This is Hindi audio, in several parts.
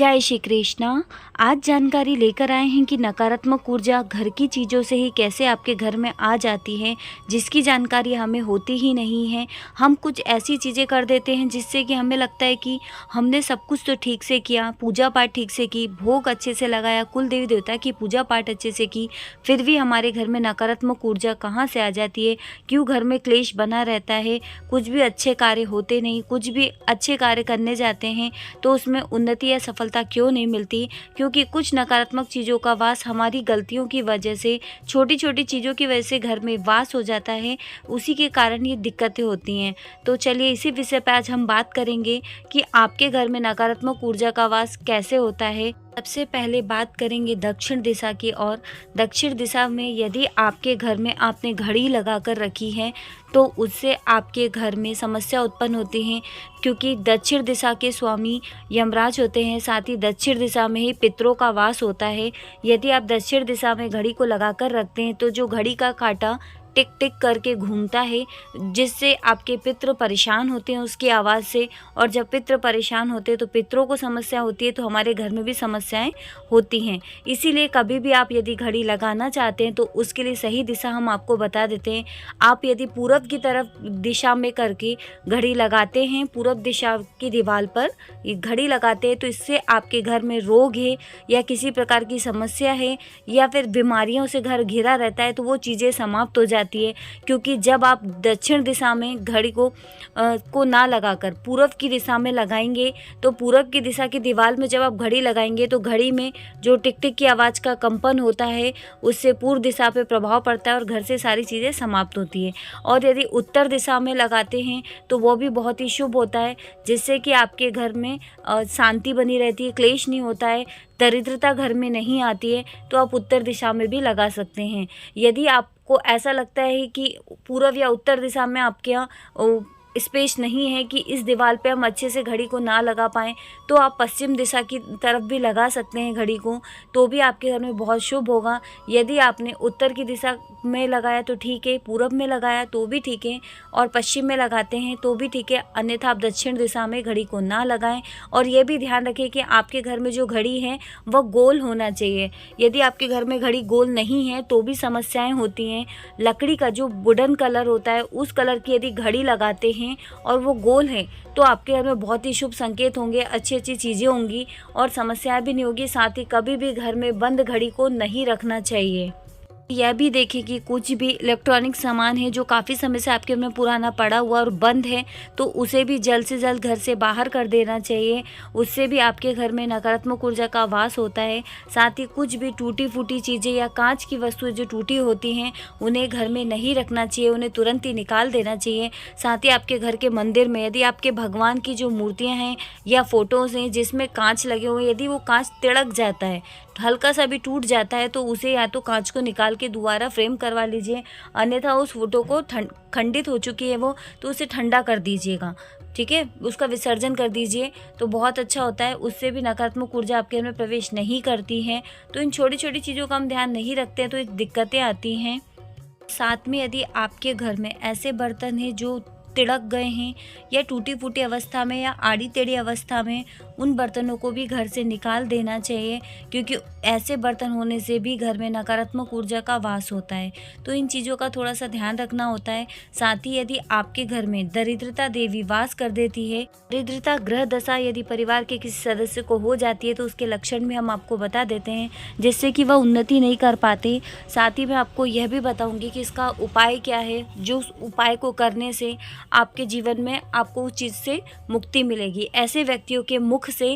जय श्री कृष्णा। आज जानकारी लेकर आए हैं कि नकारात्मक ऊर्जा घर की चीज़ों से ही कैसे आपके घर में आ जाती है, जिसकी जानकारी हमें होती ही नहीं है। हम कुछ ऐसी चीज़ें कर देते हैं जिससे कि हमें लगता है कि हमने सब कुछ तो ठीक से किया, पूजा पाठ ठीक से की, भोग अच्छे से लगाया, कुल देवी देवता की पूजा पाठ अच्छे से की, फिर भी हमारे घर में नकारात्मक ऊर्जा कहाँ से आ जाती है, क्यों घर में क्लेश बना रहता है, कुछ भी अच्छे कार्य होते नहीं, कुछ भी अच्छे कार्य करने जाते हैं तो उसमें उन्नति या सफलता क्यों नहीं मिलती। क्योंकि कुछ नकारात्मक चीज़ों का वास हमारी गलतियों की वजह से, छोटी छोटी चीज़ों की वजह से घर में वास हो जाता है, उसी के कारण ये दिक्कतें होती हैं। तो चलिए इसी विषय पर आज हम बात करेंगे कि आपके घर में नकारात्मक ऊर्जा का वास कैसे होता है। सबसे पहले बात करेंगे दक्षिण दिशा की। और दक्षिण दिशा में यदि आपके घर में आपने घड़ी लगा कर रखी है तो उससे आपके घर में समस्या उत्पन्न होती है, क्योंकि दक्षिण दिशा के स्वामी यमराज होते हैं, साथ ही दक्षिण दिशा में ही पितरों का वास होता है। यदि आप दक्षिण दिशा में घड़ी को लगा कर रखते हैं तो जो घड़ी का कांटा टिक टिक करके घूमता है, जिससे आपके पितृ परेशान होते हैं उसकी आवाज़ से। और जब पितृ परेशान होते हैं तो पितरों को समस्या होती है, तो हमारे घर में भी समस्याएं होती हैं। इसीलिए कभी भी आप यदि घड़ी लगाना चाहते हैं तो उसके लिए सही दिशा हम आपको बता देते हैं। आप यदि पूरब की तरफ दिशा में करके घड़ी लगाते हैं, पूरब दिशा की दीवार पर घड़ी लगाते हैं, तो इससे आपके घर में रोग है या किसी प्रकार की समस्या है या फिर बीमारियों से घर घिरा रहता है तो वो चीज़ें समाप्त हो जाती है। क्योंकि जब आप दक्षिण दिशा में घड़ी को ना लगाकर पूरब की दिशा में लगाएंगे तो पूरब की दिशा की दीवार में जब आप घड़ी लगाएंगे तो घड़ी में जो टिक टिक की आवाज़ का कंपन होता है उससे पूर्व दिशा पे प्रभाव पड़ता है और घर से सारी चीज़ें समाप्त होती है। और यदि उत्तर दिशा में लगाते हैं तो वो भी बहुत ही शुभ होता है, जिससे कि आपके घर में शांति बनी रहती है, क्लेश नहीं होता है, दरिद्रता घर में नहीं आती है। तो आप उत्तर दिशा में भी लगा सकते हैं। यदि आपको ऐसा लगता है कि पूर्व या उत्तर दिशा में आपके यहाँ स्पेस नहीं है कि इस दीवार पे हम अच्छे से घड़ी को ना लगा पाएँ, तो आप पश्चिम दिशा की तरफ भी लगा सकते हैं घड़ी को, तो भी आपके घर में बहुत शुभ होगा। यदि आपने उत्तर की दिशा में लगाया तो ठीक है, पूरब में लगाया तो भी ठीक है, और पश्चिम में लगाते हैं तो भी ठीक है, अन्यथा आप दक्षिण दिशा में घड़ी को ना लगाएं। और ये भी ध्यान रखें कि आपके घर में जो घड़ी है वह गोल होना चाहिए। यदि आपके घर में घड़ी गोल नहीं है तो भी समस्याएं होती हैं। लकड़ी का जो वुडन कलर होता है उस कलर की यदि घड़ी लगाते हैं और वो गोल है तो आपके घर में बहुत ही शुभ संकेत होंगे, अच्छी अच्छी चीज़ें होंगी और समस्याएं भी नहीं होगी। साथ ही कभी भी घर में बंद घड़ी को नहीं रखना चाहिए। यह भी देखें कि कुछ भी इलेक्ट्रॉनिक सामान है जो काफ़ी समय से आपके घर में पुराना पड़ा हुआ और बंद है तो उसे भी जल्द से जल्द घर से बाहर कर देना चाहिए। उससे भी आपके घर में नकारात्मक ऊर्जा का वास होता है। साथ ही कुछ भी टूटी फूटी चीज़ें या कांच की वस्तुएं जो टूटी होती हैं उन्हें घर में नहीं रखना चाहिए, उन्हें तुरंत ही निकाल देना चाहिए। साथ ही आपके घर के मंदिर में यदि आपके भगवान की जो मूर्तियाँ हैं या फ़ोटोज़ हैं जिसमें कांच लगे हुए, यदि वो कांच तिड़क जाता है, हल्का सा भी टूट जाता है, तो उसे या तो कांच को निकाल के दोबारा फ्रेम करवा लीजिए, अन्यथा उस फोटो को खंडित हो चुकी है वो, तो उसे ठंडा कर दीजिएगा, ठीक है, उसका विसर्जन कर दीजिए, तो बहुत अच्छा होता है। उससे भी नकारात्मक ऊर्जा आपके घर में प्रवेश नहीं करती है। तो इन छोटी छोटी चीज़ों का हम ध्यान नहीं रखते हैं तो दिक्कतें आती हैं। साथ में यदि आपके घर में ऐसे बर्तन हैं जो तिड़क गए हैं या टूटी फूटी अवस्था में या आड़ी टेढ़ी अवस्था में, उन बर्तनों को भी घर से निकाल देना चाहिए, क्योंकि ऐसे बर्तन होने से भी घर में नकारात्मक ऊर्जा का वास होता है। तो इन चीज़ों का थोड़ा सा ध्यान रखना होता है। साथ ही यदि आपके घर में दरिद्रता देवी वास कर देती है, दरिद्रता ग्रह दशा यदि परिवार के किसी सदस्य को हो जाती है तो उसके लक्षण भी हम आपको बता देते हैं, जिससे कि वह उन्नति नहीं कर पाते। साथ ही मैं आपको यह भी बताऊंगी कि इसका उपाय क्या है, जो उस उपाय को करने से आपके जीवन में आपको उस चीज़ से मुक्ति मिलेगी। ऐसे व्यक्तियों के मुख से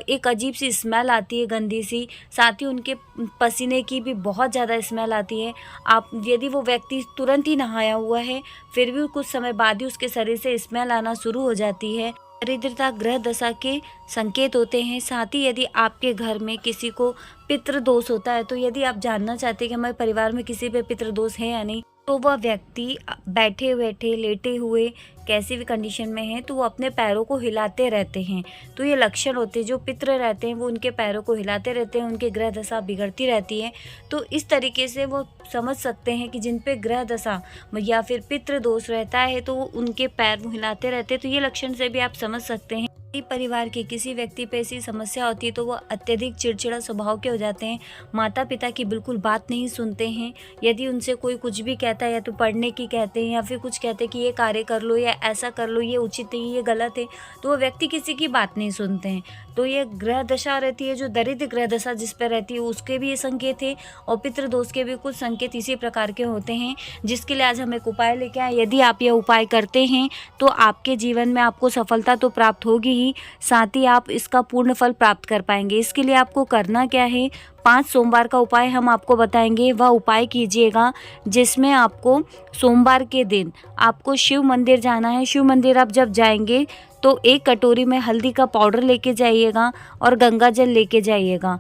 एक अजीब सी स्मेल आती है, गंदी सी, साथ ही उनके पसीने की भी बहुत ज़्यादा स्मेल आती है। आप यदि वो व्यक्ति तुरंत ही नहाया हुआ है फिर भी कुछ समय बाद ही उसके शरीर से स्मेल आना शुरू हो जाती है। दरिद्रता ग्रह दशा के संकेत होते हैं। साथ ही यदि आपके घर में किसी को पितृदोष होता है, तो यदि आप जानना चाहते हैं कि हमारे परिवार में किसी पे पितृदोष है या नहीं, तो वह व्यक्ति बैठे बैठे लेटे हुए कैसी भी कंडीशन में है तो वो अपने पैरों को हिलाते रहते हैं। तो ये लक्षण होते हैं, जो पितृ रहते हैं वो उनके पैरों को हिलाते रहते हैं, उनके ग्रह दशा बिगड़ती रहती है। तो इस तरीके से वो समझ सकते हैं कि जिन पे ग्रह दशा या फिर पितृ दोष रहता है तो वो उनके पैर हिलाते रहते हैं। तो ये लक्षण से भी आप समझ सकते हैं यदि परिवार के किसी व्यक्ति पे ऐसी समस्या होती है तो वो अत्यधिक चिड़चिड़ा स्वभाव के हो जाते हैं, माता पिता की बिल्कुल बात नहीं सुनते हैं। यदि उनसे कोई कुछ भी कहता है या तो पढ़ने की कहते हैं या फिर कुछ कहते हैं कि ये कार्य कर लो या ऐसा कर लो, ये उचित नहीं, ये गलत है, तो वो व्यक्ति किसी की बात नहीं सुनते हैं। तो ये ग्रह दशा रहती है, जो दरिद्र ग्रह दशा जिस पर रहती है उसके भी ये संकेत है, और पितृदोष के भी कुछ संकेत इसी प्रकार के होते हैं, जिसके लिए आज हम एक उपाय लेके आए। यदि आप ये उपाय करते हैं तो आपके जीवन में आपको सफलता तो प्राप्त होगी ही, साथ ही आप इसका पूर्ण फल प्राप्त कर पाएंगे। इसके लिए आपको करना क्या है, 5 सोमवार का उपाय हम आपको बताएंगे। वह उपाय कीजिएगा जिसमें आपको सोमवार के दिन आपको शिव मंदिर जाना है। शिव मंदिर आप जब जाएंगे तो 1 कटोरी में हल्दी का पाउडर लेके जाइएगा और गंगा जल लेके जाइएगा।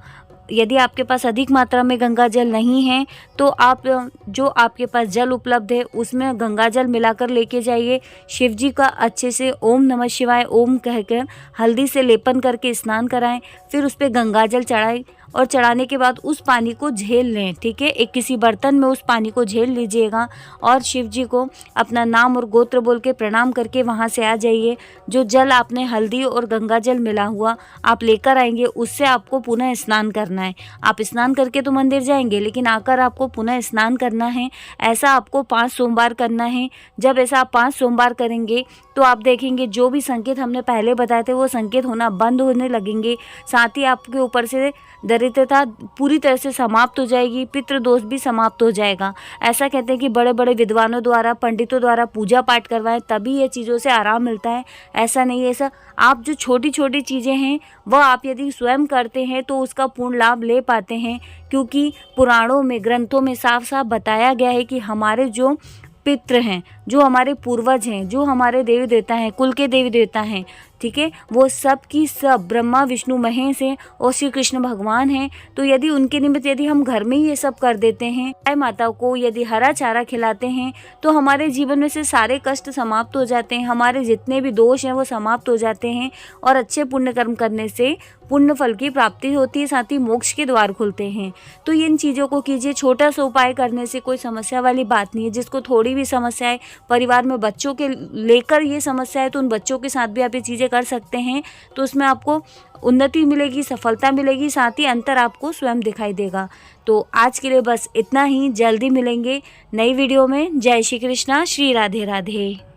यदि आपके पास अधिक मात्रा में गंगा जल नहीं है तो आप जो आपके पास जल उपलब्ध है उसमें गंगा जल मिलाकर लेके जाइए। शिव जी का अच्छे से ओम नमः शिवाय ओम कहकर हल्दी से लेपन करके स्नान कराएं, फिर उस पर गंगा जल चढ़ाएं और चढ़ाने के बाद उस पानी को झेल लें। ठीक है, एक किसी बर्तन में उस पानी को झेल लीजिएगा और शिव जी को अपना नाम और गोत्र बोल के प्रणाम करके वहाँ से आ जाइए। जो जल आपने हल्दी और गंगा जल मिला हुआ आप लेकर आएंगे, उससे आपको पुनः स्नान करना है। आप स्नान करके तो मंदिर जाएंगे, लेकिन आकर आपको पुनः स्नान करना है। ऐसा आपको 5 सोमवार करना है। जब ऐसा आप 5 सोमवार करेंगे तो आप देखेंगे जो भी संकेत हमने पहले बताए थे वो संकेत होना बंद होने लगेंगे। साथ ही आपके ऊपर से दरिद्रता पूरी तरह से समाप्त हो जाएगी, पितृदोष भी समाप्त हो जाएगा। ऐसा कहते हैं कि बड़े बड़े विद्वानों द्वारा, पंडितों द्वारा पूजा पाठ करवाएं तभी ये चीज़ों से आराम मिलता है। ऐसा नहीं है। ऐसा आप जो छोटी छोटी चीज़ें हैं वह आप यदि स्वयं करते हैं तो उसका पूर्ण लाभ ले पाते हैं, क्योंकि पुराणों में, ग्रंथों में साफ साफ बताया गया है कि हमारे जो पितृ हैं, जो हमारे पूर्वज हैं, जो हमारे देवी देवता हैं, कुल के देवी देवता हैं, ठीक है, वो सब की सब ब्रह्मा विष्णु महेश हैं और श्री कृष्ण भगवान हैं। तो यदि उनके निमित्त यदि हम घर में ही ये सब कर देते हैं, गाय माता को यदि हरा चारा खिलाते हैं तो हमारे जीवन में से सारे कष्ट समाप्त हो जाते हैं, हमारे जितने भी दोष हैं वो समाप्त हो जाते हैं और अच्छे पुण्य कर्म करने से पुण्य फल की प्राप्ति होती है, साथ ही मोक्ष के द्वार खुलते हैं। तो इन चीज़ों को कीजिए। छोटा सा उपाय करने से कोई समस्या वाली बात नहीं है। जिसको थोड़ी भी समस्या है, परिवार में बच्चों के लेकर ये समस्या है, तो उन बच्चों के साथ भी आप ये चीज़ें कर सकते हैं। तो उसमें आपको उन्नति मिलेगी, सफलता मिलेगी, साथ ही अंतर आपको स्वयं दिखाई देगा। तो आज के लिए बस इतना ही। जल्दी मिलेंगे नई वीडियो में। जय श्री कृष्णा, श्री राधे राधे।